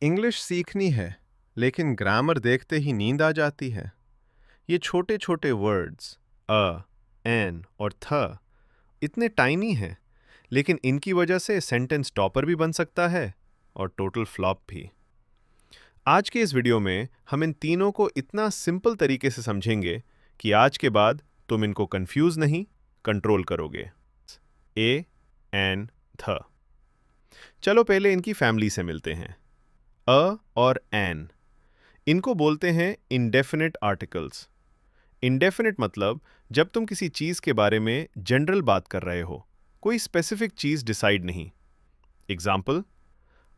English सीखनी है, लेकिन ग्रामर देखते ही नींद आ जाती है। ये छोटे छोटे वर्ड्स एन और थ इतने टाइनी हैं, लेकिन इनकी वजह से सेंटेंस टॉपर भी बन सकता है और टोटल फ्लॉप भी। आज के इस वीडियो में हम इन तीनों को इतना सिंपल तरीके से समझेंगे कि आज के बाद तुम इनको कंफ्यूज नहीं, कंट्रोल करोगे। ए, एन, थ। चलो पहले इनकी फैमिली से मिलते हैं। और एन, इनको बोलते हैं इंडेफिनिट आर्टिकल्स। इंडेफिनिट मतलब जब तुम किसी चीज के बारे में जनरल बात कर रहे हो, कोई स्पेसिफिक चीज डिसाइड नहीं। Example,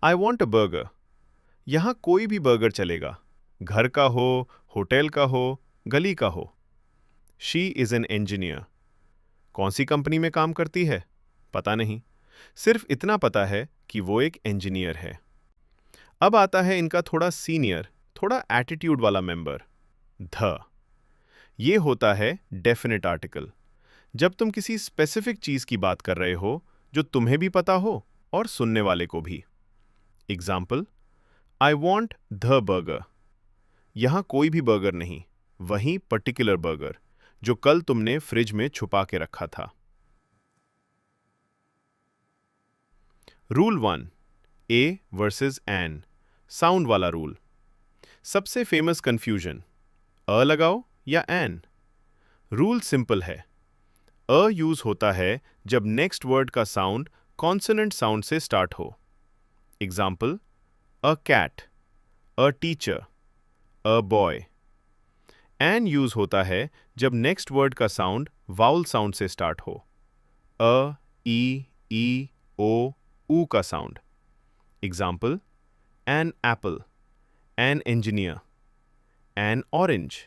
I want a burger. यहां कोई भी बर्गर चलेगा, घर का हो, होटल का हो, गली का हो। She is an engineer. कौन सी कंपनी में काम करती है पता नहीं, सिर्फ इतना पता है कि वो एक इंजीनियर है। अब आता है इनका थोड़ा सीनियर, थोड़ा एटीट्यूड वाला मेंबर, ध। ये होता है डेफिनेट आर्टिकल। जब तुम किसी स्पेसिफिक चीज की बात कर रहे हो जो तुम्हें भी पता हो और सुनने वाले को भी। Example, I want the burger. यहां कोई भी बर्गर नहीं, वही पर्टिकुलर बर्गर जो कल तुमने फ्रिज में छुपा के रखा था। Rule 1, a versus an, sound वाला रूल। सबसे फेमस कंफ्यूजन, लगाओ या एन। रूल सिंपल है। यूज होता है जब नेक्स्ट वर्ड का साउंड कॉन्सोनेंट साउंड से स्टार्ट हो। Example, a cat, a teacher, a boy. An use होता है जब नेक्स्ट वर्ड का साउंड वाउल साउंड से स्टार्ट हो। ई, ओ, ऊ का sound. Example, an apple, an engineer, an orange,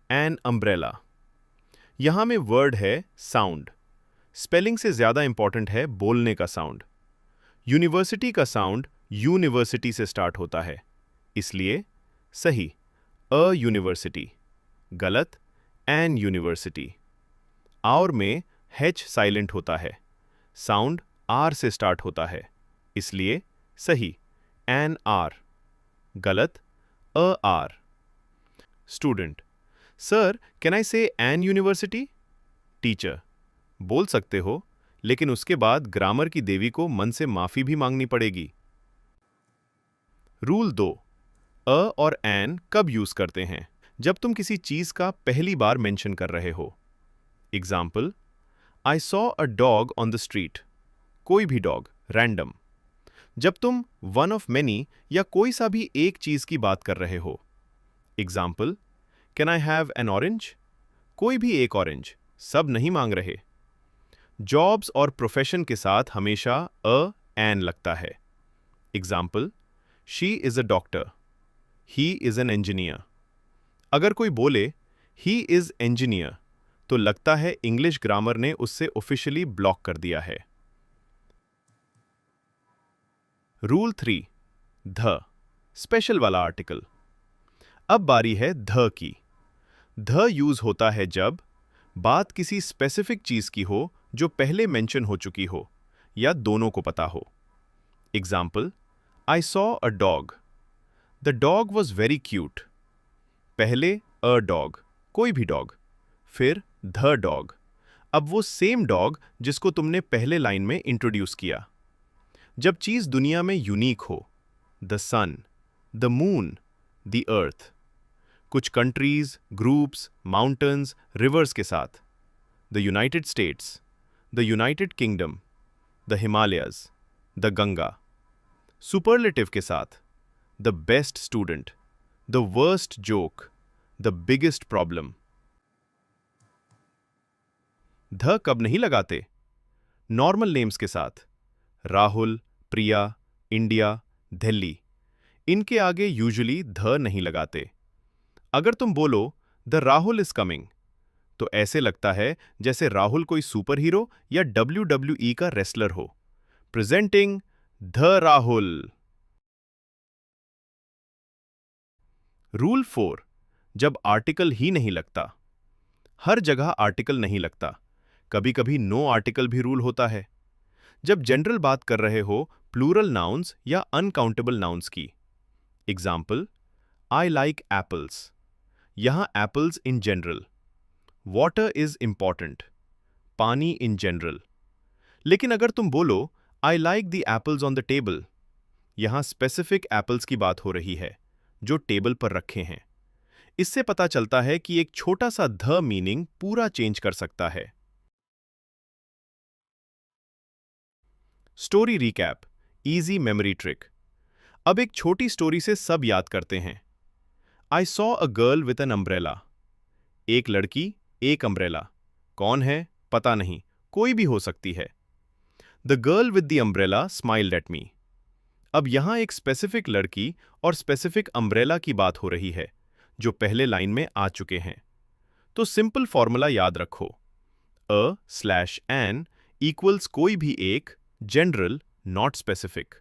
an umbrella. यहां में वर्ड है साउंड, स्पेलिंग से ज्यादा इंपॉर्टेंट है बोलने का साउंड। यूनिवर्सिटी का साउंड यूनिवर्सिटी से स्टार्ट होता है, इसलिए सही अ यूनिवर्सिटी, गलत एन यूनिवर्सिटी। और में हेच साइलेंट होता है, साउंड आर से स्टार्ट होता है, इसलिए सही एन आर, गलत a R. Student, sir can I say an university? Teacher, बोल सकते हो, लेकिन उसके बाद ग्रामर की देवी को मन से माफी भी मांगनी पड़ेगी। रूल 2, और एन कब यूज करते हैं? जब तुम किसी चीज का पहली बार मेंशन कर रहे हो। Example, I saw a dog on the street. कोई भी डॉग, रैंडम। जब तुम वन ऑफ मेनी या कोई सा भी एक चीज की बात कर रहे हो। Example, can I have an orange? कोई भी एक ऑरेंज, सब नहीं मांग रहे। जॉब्स और प्रोफेशन के साथ हमेशा एन लगता है। Example, she is a doctor, he is an engineer. अगर कोई बोले ही इज इंजीनियर, तो लगता है इंग्लिश ग्रामर ने उससे ऑफिशियली ब्लॉक कर दिया है। रूल 3, ध, स्पेशल वाला आर्टिकल। अब बारी है ध की। ध यूज होता है जब बात किसी स्पेसिफिक चीज की हो जो पहले मेंशन हो चुकी हो या दोनों को पता हो। Example, I saw a dog, the dog was very cute. पहले अ डॉग, कोई भी डॉग, फिर द डॉग, अब वो सेम डॉग जिसको तुमने पहले लाइन में इंट्रोड्यूस किया। जब चीज दुनिया में यूनिक हो, the sun, the moon, the earth. कुछ कंट्रीज, ग्रुप्स, माउंटेन्स, रिवर्स के साथ, the United States, the United Kingdom, the Himalayas, the Ganga. Superlative के साथ, the best student, the worst joke, the biggest problem. ध कब नहीं लगाते? नॉर्मल नेम्स के साथ, राहुल, प्रिया, इंडिया, दिल्ली। इनके आगे यूजुअली ध नहीं लगाते। अगर तुम बोलो द राहुल इज कमिंग, तो ऐसे लगता है जैसे राहुल कोई सुपर हीरो या WWE का रेसलर हो। Presenting the Rahul. रूल 4, जब आर्टिकल ही नहीं लगता। हर जगह आर्टिकल नहीं लगता, कभी कभी नो आर्टिकल भी रूल होता है। जब जनरल बात कर रहे हो प्लूरल नाउन्स या अनकाउंटेबल नाउन्स की। Example, I like apples. यहाँ apples in general. Water is important. पानी इन जनरल। लेकिन अगर तुम बोलो I like the apples on the table, यहाँ स्पेसिफिक एप्पल्स की बात हो रही है जो टेबल पर रखे हैं। इससे पता चलता है कि एक छोटा सा ध मीनिंग पूरा चेंज कर सकता है। Story recap, easy memory trick. अब एक छोटी स्टोरी से सब याद करते हैं। I saw a girl with an umbrella. एक लड़की, एक अम्ब्रेला। कौन है? पता नहीं, कोई भी हो सकती है। The girl with the umbrella smiled at me. अब यहां एक स्पेसिफिक लड़की और स्पेसिफिक अम्ब्रेला की बात हो रही है जो पहले लाइन में आ चुके हैं। तो सिंपल फॉर्मूला याद रखो, अ स्लैश एन इक्वल्स कोई भी एक, जनरल नॉट स्पेसिफिक।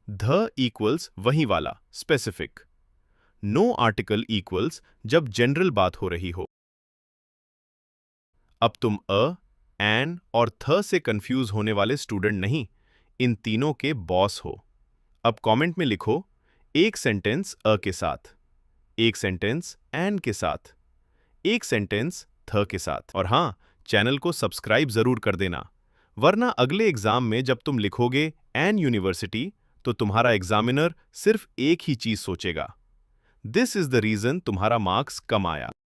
ध इक्वल्स वही वाला, स्पेसिफिक। नो आर्टिकल इक्वल्स जब जनरल बात हो रही हो। अब तुम अ, एन और थ से कंफ्यूज होने वाले स्टूडेंट नहीं, इन तीनों के बॉस हो। अब कमेंट में लिखो, एक सेंटेंस अ के साथ, एक सेंटेंस एन के साथ, एक सेंटेंस थ के साथ। और हाँ, चैनल को सब्सक्राइब जरूर कर देना, वरना अगले एग्जाम में जब तुम लिखोगे एन यूनिवर्सिटी तो तुम्हारा एग्जामिनर सिर्फ एक ही चीज सोचेगा। दिस इज द रीजन तुम्हारा मार्क्स कम आया।